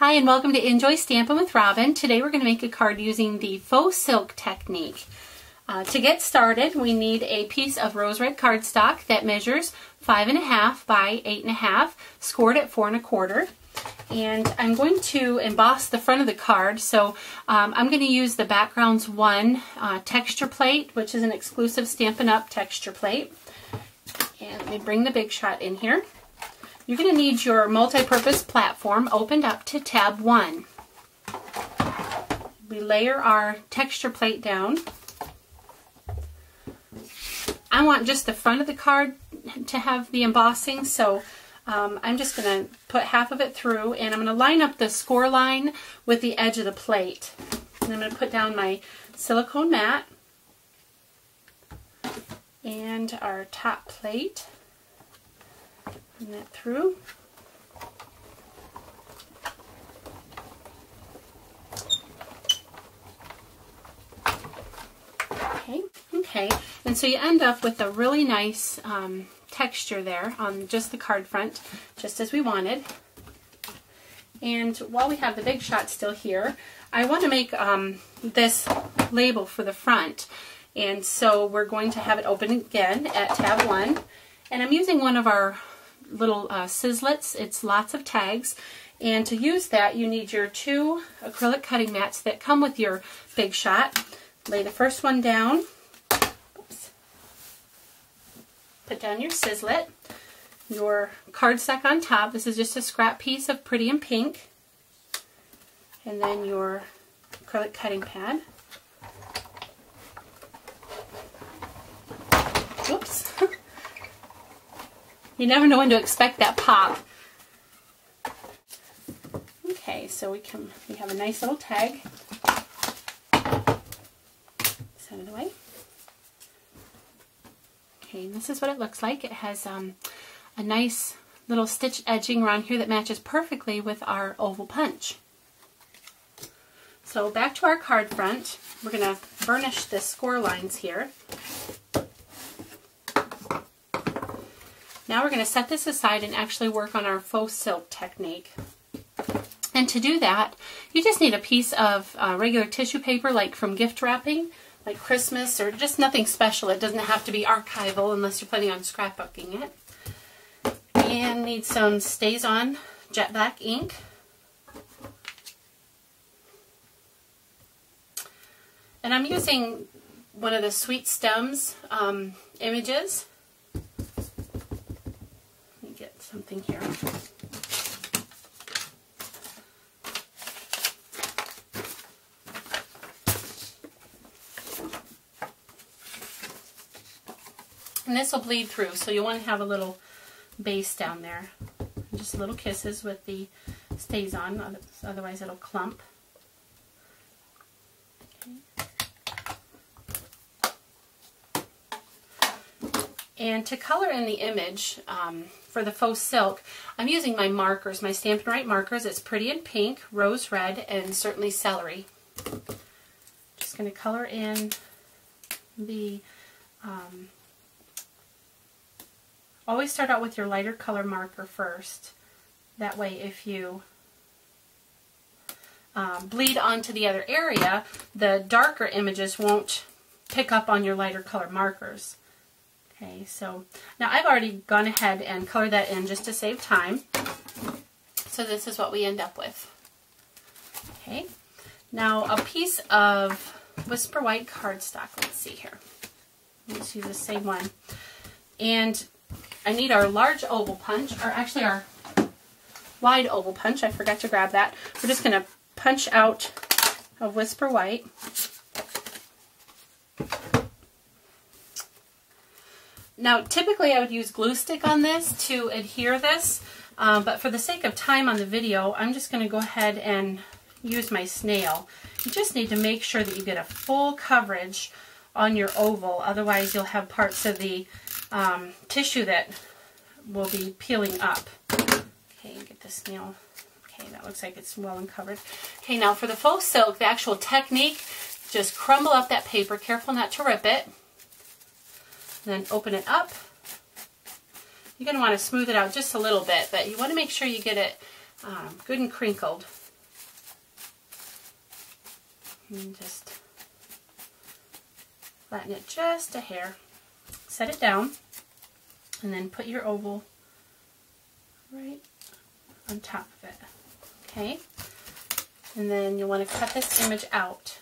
Hi and welcome to Enjoy Stampin' with Robin. Today we're going to make a card using the faux silk technique. To get started, we need a piece of rose red cardstock that measures 5.5 by 8.5, scored at 4 1/4. And I'm going to emboss the front of the card, so I'm going to use the Backgrounds 1 texture plate, which is an exclusive Stampin' Up! Texture plate. And let me bring the Big Shot in here. You're going to need your multi-purpose platform opened up to tab 1. We layer our texture plate down. I want just the front of the card to have the embossing, so I'm just going to put half of it through, and I'm going to line up the score line with the edge of the plate. And I'm going to put down my silicone mat and our top plate. Run that through. Okay, and so you end up with a really nice texture there on just the card front, just as we wanted. And while we have the Big Shot still here, I want to make this label for the front. And so we're going to have it open again at tab 1. And I'm using one of our little sizzlets. It's lots of tags. And to use that, you need your 2 acrylic cutting mats that come with your Big Shot. Lay the first one down. Oops. Put down your sizzlet. Your cardstock on top. This is just a scrap piece of Pretty in Pink. And then your acrylic cutting pad. Oops. You never know when to expect that pop. Okay, so we have a nice little tag. Out of the way. Okay, and this is what it looks like. It has a nice little stitch edging around here that matches perfectly with our oval punch. So back to our card front. We're going to burnish the score lines here. Now we're going to set this aside and actually work on our faux silk technique. And to do that, you just need a piece of regular tissue paper, like from gift wrapping, like Christmas, or just nothing special. It doesn't have to be archival unless you're planning on scrapbooking it. And need some Stays-On jet black ink. And I'm using one of the Sweet Stems images. Let me get something here. And this will bleed through, so you want to have a little base down there. Just little kisses with the Stays-On, otherwise it'll clump. Okay. And to color in the image for the faux silk, I'm using my markers, my Stampin' Right markers. It's Pretty in Pink, Rose Red, and certainly Celery. Just going to color in the always start out with your lighter color marker first. That way if you bleed onto the other area, the darker images won't pick up on your lighter color markers. Okay, so now I've already gone ahead and colored that in just to save time. So this is what we end up with. Okay, now a piece of Whisper White cardstock. Let's see here. Let's use the same one. And I need our large oval punch, or actually our wide oval punch. I forgot to grab that. We're just going to punch out a Whisper White. Now, typically I would use glue stick on this to adhere this, but for the sake of time on the video, I'm just going to go ahead and use my snail. You just need to make sure that you get a full coverage on your oval, otherwise you'll have parts of the tissue that will be peeling up. Okay, get the snail. Okay, that looks like it's well uncovered. Okay, now for the faux silk, the actual technique, just crumble up that paper, careful not to rip it. Then open it up. You're going to want to smooth it out just a little bit, but you want to make sure you get it good and crinkled. And just flatten it just a hair. Set it down, and then put your oval right on top of it. Okay? And then you want to cut this image out.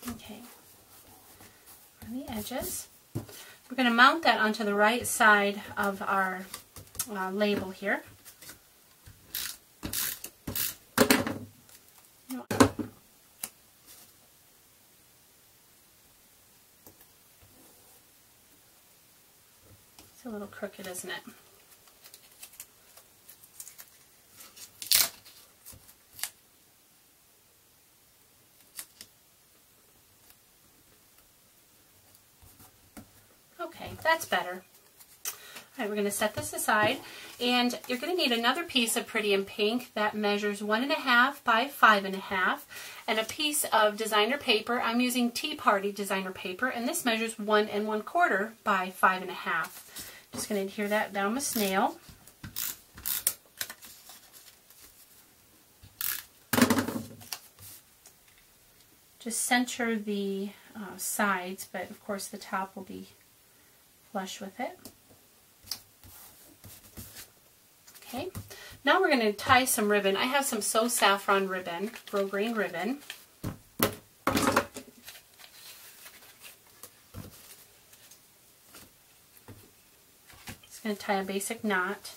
Okay, on the edges. We're going to mount that onto the right side of our label here. It's a little crooked, isn't it? Okay, that's better. All right, we're going to set this aside, and you're going to need another piece of Pretty in Pink that measures 1.5 by 5.5, and a piece of designer paper. I'm using Tea Party designer paper, and this measures 1 1/4 by 5.5. Just going to adhere that down with snail. Just center the sides, but of course the top will be flush with it. Okay, now we're going to tie some ribbon. I have some Faux saffron ribbon, grosgrain ribbon. Just going to tie a basic knot.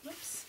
Whoops.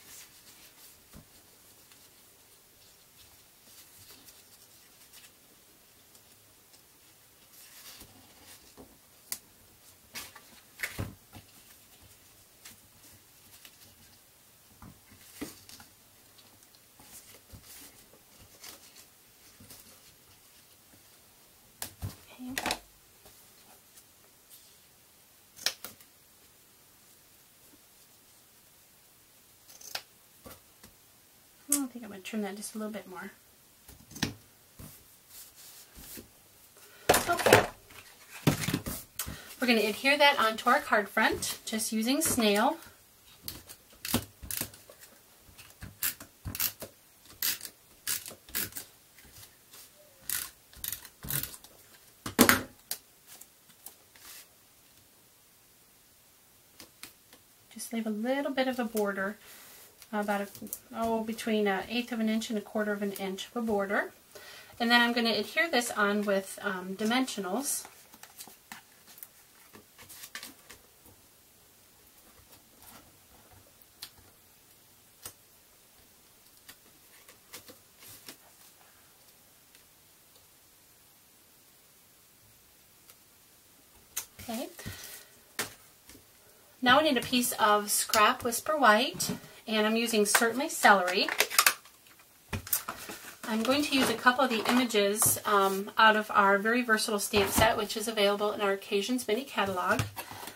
I think I'm going to trim that just a little bit more. Okay. We're going to adhere that onto our card front, just using snail. Just leave a little bit of a border, about between 1/8 of an inch and 1/4 of an inch of a border. And then I'm going to adhere this on with dimensionals. Okay. Now I need a piece of scrap Whisper White, and I'm using Certainly Celery. I'm going to use a couple of the images out of our very versatile stamp set, which is available in our Occasions mini catalog.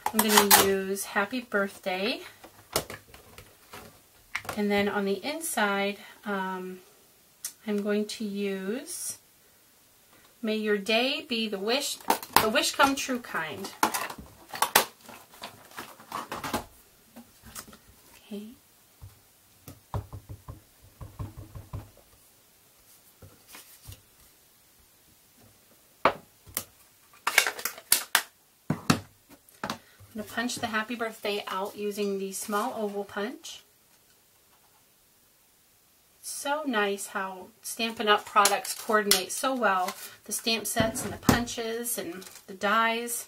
I'm going to use Happy Birthday, and then on the inside I'm going to use May Your Day Be the Wish Come True kind. Okay. I'm going to punch the Happy Birthday out using the small oval punch. It's so nice how Stampin' Up! Products coordinate so well. The stamp sets and the punches and the dies.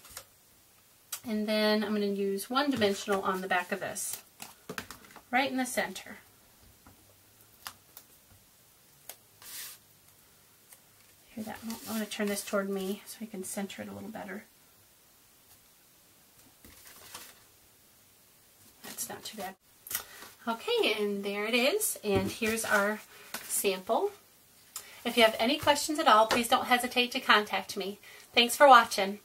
And then I'm going to use one dimensional on the back of this, right in the center. Hear that? I want to turn this toward me so I can center it a little better. That's not too bad. Okay, and there it is. And here's our sample. If you have any questions at all, please don't hesitate to contact me. Thanks for watching.